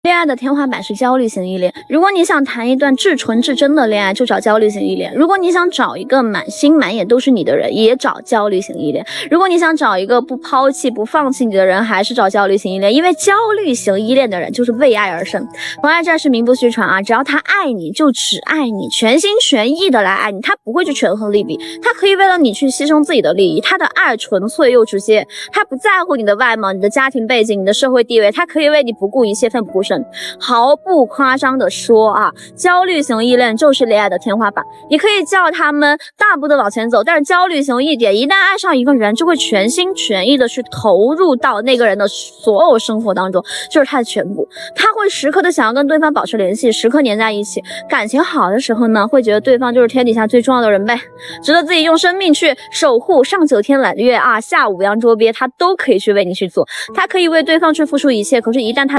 恋爱的天花板是焦虑型依恋。如果你想谈一段至纯至真的恋爱，就找焦虑型依恋；如果你想找一个满心满眼都是你的人，也找焦虑型依恋；如果你想找一个不抛弃不放弃你的人，还是找焦虑型依恋。因为焦虑型依恋的人就是为爱而生。王爱这是名不虚传啊，只要他爱你，就只爱你，全心全意的来爱你，他不会去权衡利弊，他可以为了你去牺牲自己的利益，他的爱纯粹又直接，他不在乎你的外貌、你的家庭背景、你的社会地位，他可以为你不顾一切奋不顾身。毫不夸张的说啊，焦虑型依恋就是恋爱的天花板。你可以叫他们大步的往前走，但是焦虑型一点，一旦爱上一个人，就会全心全意的去投入到那个人的所有生活当中，就是他的全部。他会时刻的想要跟对方保持联系，时刻黏在一起。感情好的时候呢，会觉得对方就是天底下最重要的人呗，值得自己用生命去守护，上9天揽月啊，下5洋捉鳖，他都可以去为你去做，他可以为对方去付出一切。可是一旦他